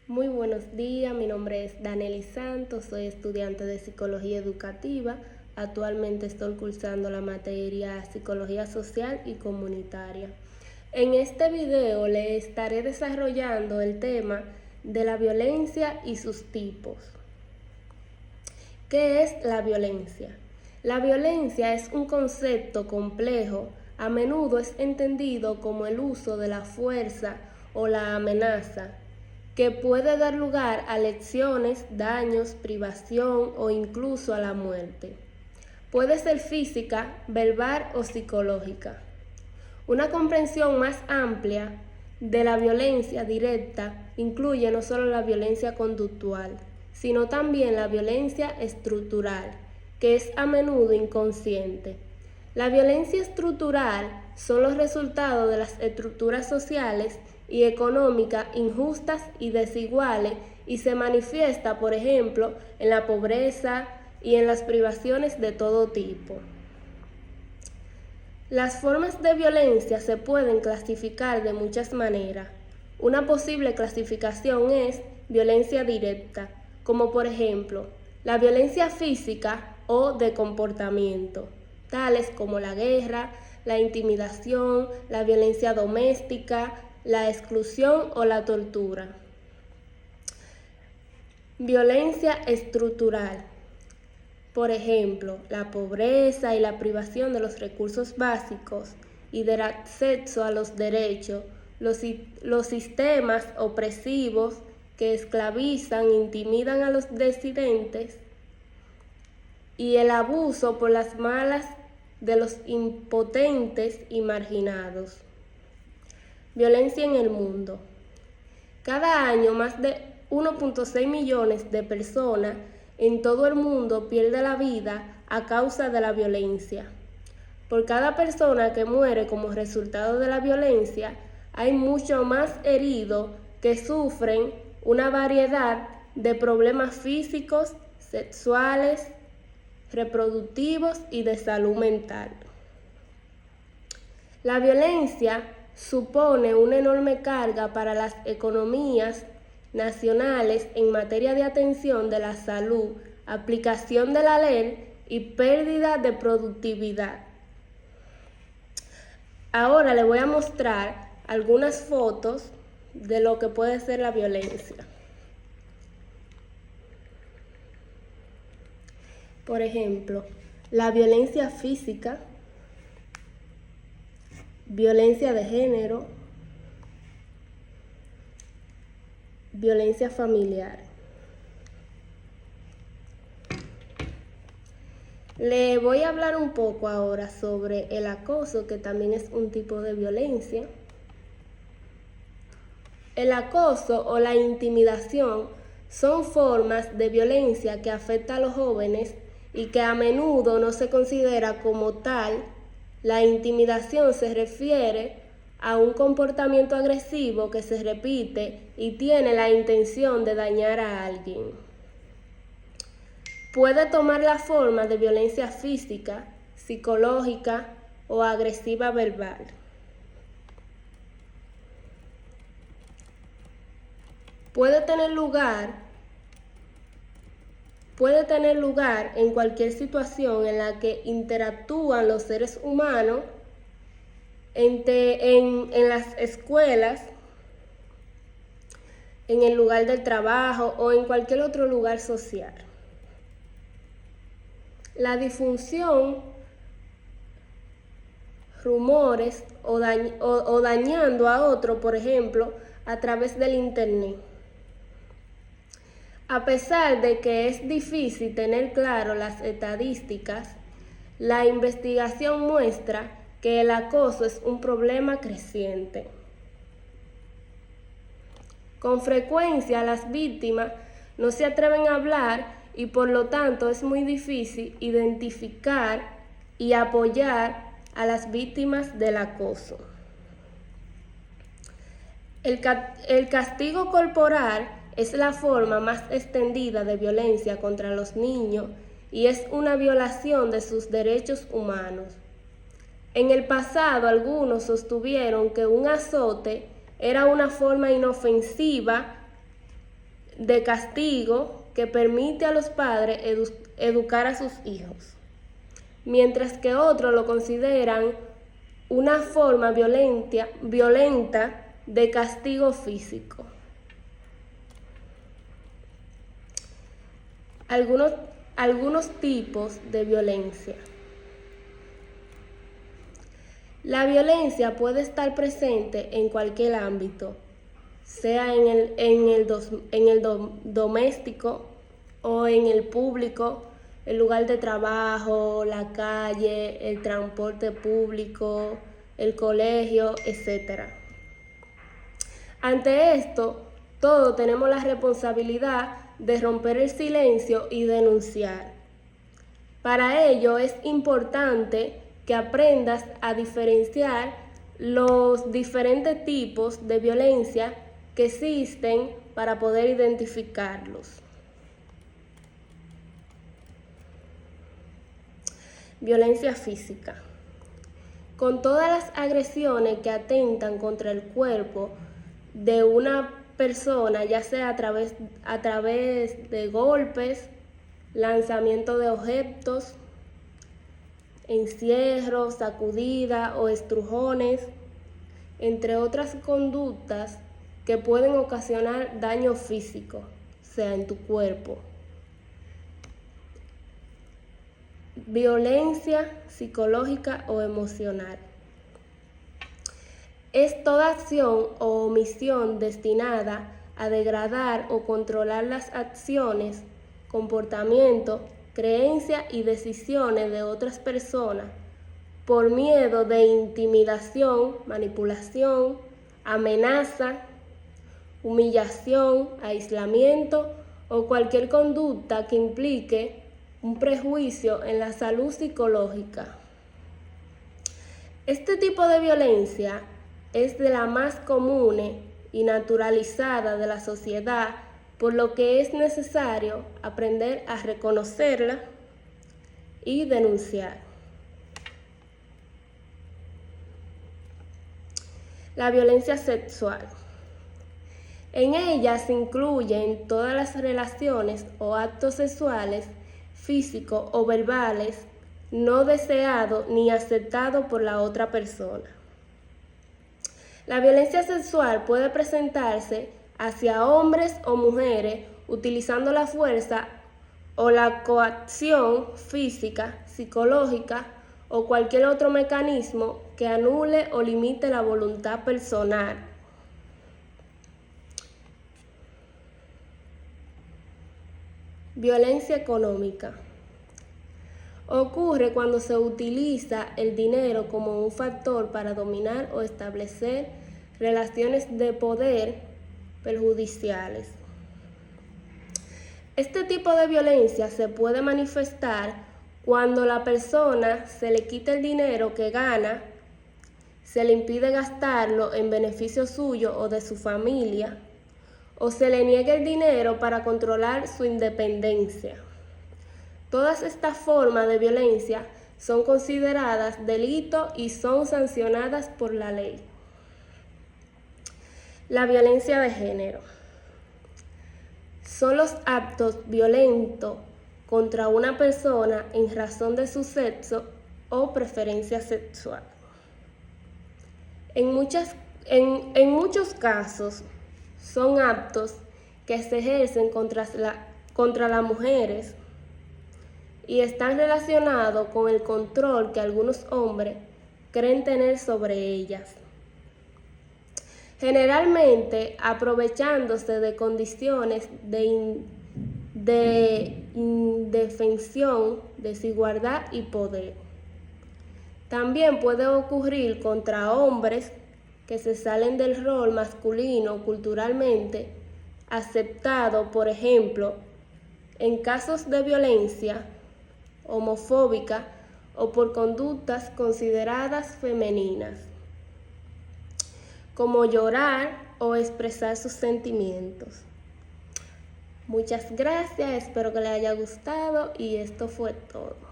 Muy buenos días, mi nombre es Danely Santos, soy estudiante de Psicología Educativa. Actualmente estoy cursando la materia Psicología Social y Comunitaria. En este video le estaré desarrollando el tema de la violencia y sus tipos. ¿Qué es la violencia? La violencia es un concepto complejo. A menudo es entendido como el uso de la fuerza o la amenaza, que puede dar lugar a lesiones, daños, privación o incluso a la muerte. Puede ser física, verbal o psicológica. Una comprensión más amplia de la violencia directa incluye no solo la violencia conductual, sino también la violencia estructural, que es a menudo inconsciente. La violencia estructural son los resultados de las estructuras sociales y económicas injustas y desiguales y se manifiesta, por ejemplo, en la pobreza y en las privaciones de todo tipo. Las formas de violencia se pueden clasificar de muchas maneras. Una posible clasificación es violencia directa, como por ejemplo la violencia física o de comportamiento, tales como la guerra, la intimidación, la violencia doméstica, la exclusión o la tortura. Violencia estructural. Por ejemplo, la pobreza y la privación de los recursos básicos y del acceso a los derechos, los sistemas opresivos que esclavizan, intimidan a los disidentes y el abuso por las malas de los impotentes y marginados. Violencia en el mundo. Cada año más de 1.6 millones de personas en todo el mundo pierden la vida a causa de la violencia. Por cada persona que muere como resultado de la violencia, hay mucho más heridos que sufren una variedad de problemas físicos, sexuales, reproductivos y de salud mental. La violencia supone una enorme carga para las economías nacionales en materia de atención de la salud, aplicación de la ley y pérdida de productividad. Ahora le voy a mostrar algunas fotos de lo que puede ser la violencia. Por ejemplo, la violencia física, violencia de género, violencia familiar. Le voy a hablar un poco ahora sobre el acoso, que también es un tipo de violencia. El acoso o la intimidación son formas de violencia que afectan a los jóvenes y que a menudo no se considera como tal. La intimidación se refiere a un comportamiento agresivo que se repite y tiene la intención de dañar a alguien. Puede tomar la forma de violencia física, psicológica o agresiva verbal. Puede tener lugar en cualquier situación en la que interactúan los seres humanos, en las escuelas, en el lugar del trabajo o en cualquier otro lugar social. La difusión, rumores o dañando a otro, por ejemplo, a través del internet. A pesar de que es difícil tener claro las estadísticas, la investigación muestra que el acoso es un problema creciente. Con frecuencia las víctimas no se atreven a hablar y por lo tanto es muy difícil identificar y apoyar a las víctimas del acoso. El castigo corporal es la forma más extendida de violencia contra los niños y es una violación de sus derechos humanos. En el pasado, algunos sostuvieron que un azote era una forma inofensiva de castigo que permite a los padres educar a sus hijos, mientras que otros lo consideran una forma violenta de castigo físico. Algunos tipos de violencia. La violencia puede estar presente en cualquier ámbito, sea en el doméstico o en el público, el lugar de trabajo, la calle, el transporte público, el colegio, etc. Ante esto, todos tenemos la responsabilidad de romper el silencio y denunciar. Para ello es importante que aprendas a diferenciar los diferentes tipos de violencia que existen para poder identificarlos. Violencia física. Con todas las agresiones que atentan contra el cuerpo de una persona, ya sea a través de golpes, lanzamiento de objetos, encierro, sacudida o estrujones, entre otras conductas que pueden ocasionar daño físico, sea en tu cuerpo. Violencia psicológica o emocional. Es toda acción o omisión destinada a degradar o controlar las acciones, comportamientos, creencias y decisiones de otras personas por miedo de intimidación, manipulación, amenaza, humillación, aislamiento o cualquier conducta que implique un prejuicio en la salud psicológica. Este tipo de violencia es de la más común y naturalizada de la sociedad, por lo que es necesario aprender a reconocerla y denunciar. La violencia sexual. En ella se incluyen todas las relaciones o actos sexuales, físicos o verbales, no deseados ni aceptados por la otra persona. La violencia sexual puede presentarse hacia hombres o mujeres utilizando la fuerza o la coacción física, psicológica o cualquier otro mecanismo que anule o limite la voluntad personal. Violencia económica. Ocurre cuando se utiliza el dinero como un factor para dominar o establecer relaciones de poder perjudiciales. Este tipo de violencia se puede manifestar cuando la persona se le quita el dinero que gana, se le impide gastarlo en beneficio suyo o de su familia, o se le niega el dinero para controlar su independencia. Todas estas formas de violencia son consideradas delito y son sancionadas por la ley. La violencia de género. Son los actos violentos contra una persona en razón de su sexo o preferencia sexual. En muchos casos son actos que se ejercen contra las mujeres y están relacionados con el control que algunos hombres creen tener sobre ellas. Generalmente aprovechándose de condiciones de indefensión, desigualdad y poder. También puede ocurrir contra hombres que se salen del rol masculino culturalmente aceptado, por ejemplo, en casos de violencia homofóbica o por conductas consideradas femeninas, como llorar o expresar sus sentimientos. Muchas gracias, espero que les haya gustado y esto fue todo.